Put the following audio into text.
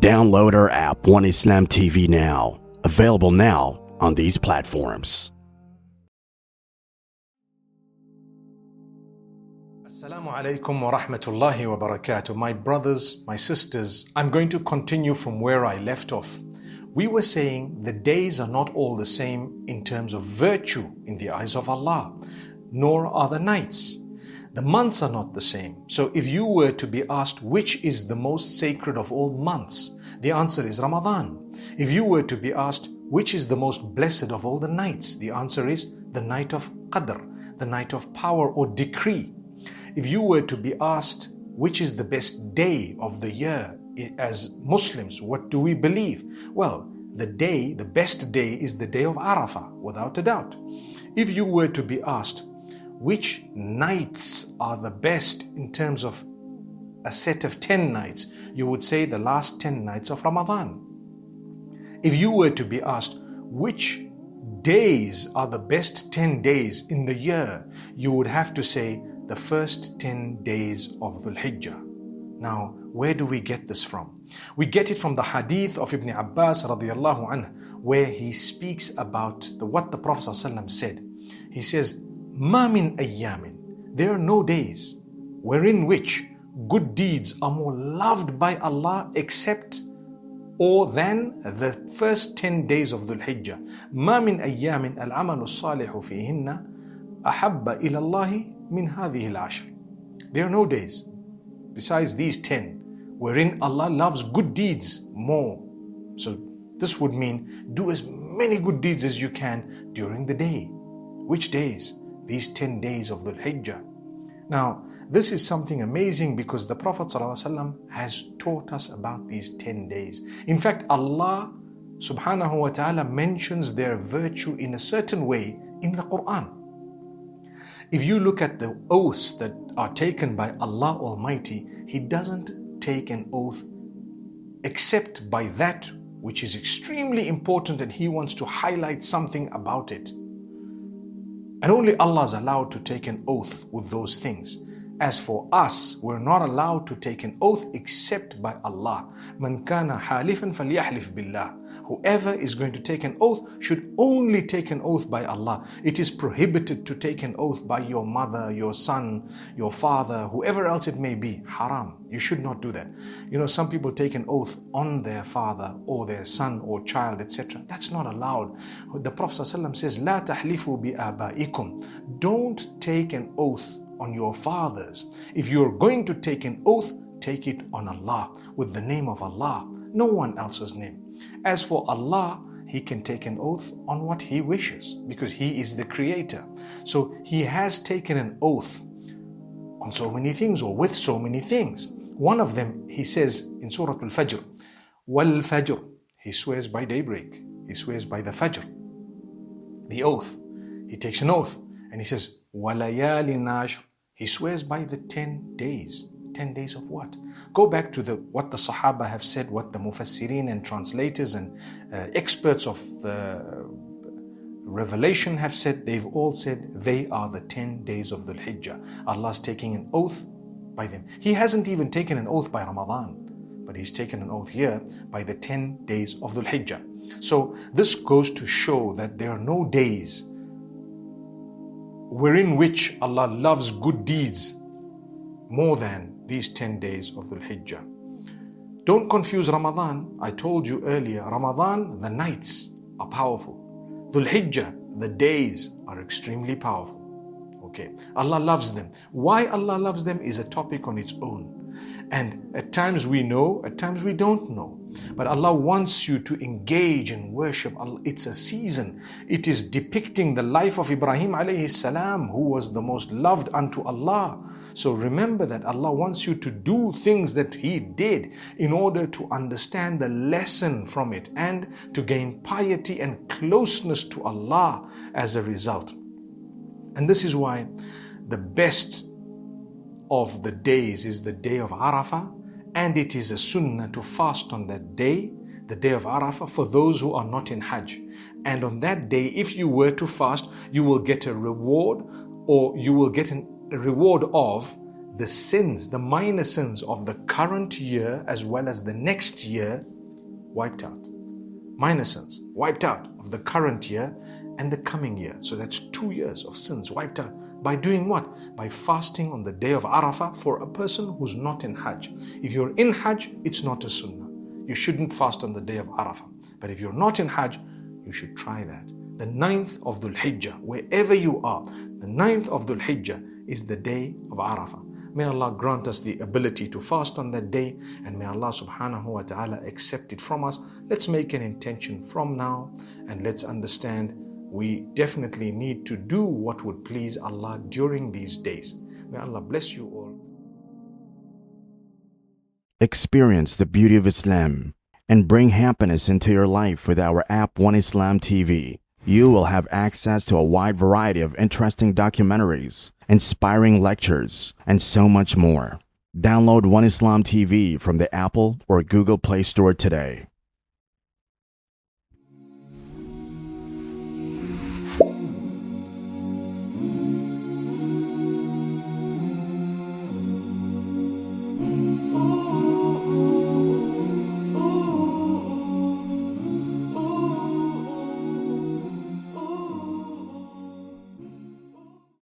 Download our app One Islam TV now. Available now on these platforms. Assalamu alaikum wa rahmatullahi wa barakatuh. My brothers, my sisters, I'm going to continue from where I left off. We were saying the days are not all the same in terms of virtue in the eyes of Allah, nor are the nights. The months are not the same. So if you were to be asked which is the most sacred of all months, the answer is Ramadan. If you were to be asked which is the most blessed of all the nights, the answer is the night of Qadr, the night of power or decree. If you were to be asked which is the best day of the year, as Muslims, what do we believe? Well, the best day is the day of Arafah, without a doubt. If you were to be asked which nights are the best in terms of a set of 10 nights, you would say the last 10 nights of Ramadan. If you were to be asked which days are the best 10 days in the year, you would have to say the first 10 days of Dhul Hijjah. Now, where do we get this from? We get it from the hadith of Ibn Abbas radiyallahu anhu, where he speaks about what the Prophet ﷺ said. He says, مَا مِنْ أَيَّامٍ, there are no days wherein which good deeds are more loved by Allah except or than the first 10 days of Dhul Hijjah. مَا مِنْ أَيَّامٍ الْعَمَلُ الصَّالِحُ فِيهِنَّ أَحَبَّ إِلَى اللَّهِ مِنْ هَذِهِ الْعَشْرِ. There are no days besides these 10 wherein Allah loves good deeds more. So this would mean do as many good deeds as you can during the day. Which days? These 10 days of Dhul Hijjah. Now, this is something amazing because the Prophet ﷺ has taught us about these 10 days. In fact, Allah subhanahu wa ta'ala mentions their virtue in a certain way in the Quran. If you look at the oaths that are taken by Allah Almighty, He doesn't take an oath except by that which is extremely important and He wants to highlight something about it. And only Allah is allowed to take an oath with those things. As for us, we're not allowed to take an oath except by Allah. مَنْ كَانَ حَالِفًا فَلْيَحْلِفْ بِاللَّهِ. Whoever is going to take an oath should only take an oath by Allah. It is prohibited to take an oath by your mother, your son, your father, whoever else it may be. Haram. You should not do that. You know, some people take an oath on their father or their son or child, etc. That's not allowed. The Prophet ﷺ says, لَا تَحْلِفُوا بِآبَائِكُمْ. Don't take an oath on your fathers. If you're going to take an oath, take it on Allah, with the name of Allah, no one else's name. As for Allah, He can take an oath on what He wishes because He is the creator. So He has taken an oath on so many things or with so many things. One of them, He says in Surah Al-Fajr, وَالْفَجْرِ, He swears by daybreak. He swears by the Fajr, the oath. He takes an oath and He says, وَلَيَالٍ عَشْرٍ, He swears by the 10 days. 10 days of what? Go back to what the Sahaba have said, what the Mufassirin and translators and experts of the revelation have said. They've all said they are the 10 days of Dhul Hijjah. Allah's taking an oath by them. He hasn't even taken an oath by Ramadan, but He's taken an oath here by the 10 days of Dhul Hijjah. So this goes to show that there are no days wherein which Allah loves good deeds more than these 10 days of Dhul Hijjah. Don't confuse Ramadan. I told you earlier, Ramadan, the nights are powerful. Dhul Hijjah, the days are extremely powerful. Okay, Allah loves them. Why Allah loves them is a topic on its own. And at times we know, at times we don't know. But Allah wants you to engage in worship. It's a season. It is depicting the life of Ibrahim alayhi salam, who was the most loved unto Allah. So remember that Allah wants you to do things that He did in order to understand the lesson from it and to gain piety and closeness to Allah as a result. And this is why the best of the days is the day of Arafah, and it is a sunnah to fast on that day, the day of Arafah, for those who are not in Hajj. And on that day, if you were to fast, you will get a reward, or you will get a reward of the sins, the minor sins of the current year as well as the next year wiped out. Minor sins wiped out of the current year and the coming year. So that's 2 years of sins wiped out. By doing what? By fasting on the day of Arafah for a person who's not in Hajj. If you're in Hajj, it's not a sunnah. You shouldn't fast on the day of Arafah. But if you're not in Hajj, you should try that. The 9th of Dhul Hijjah, wherever you are, the 9th of Dhul Hijjah is the day of Arafah. May Allah grant us the ability to fast on that day, and may Allah subhanahu wa ta'ala accept it from us. Let's make an intention from now, and let's understand we definitely need to do what would please Allah during these days. May Allah bless you all. Experience the beauty of Islam and bring happiness into your life with our app One Islam TV. You will have access to a wide variety of interesting documentaries, inspiring lectures, and so much more. Download One Islam TV from the Apple or Google Play Store today.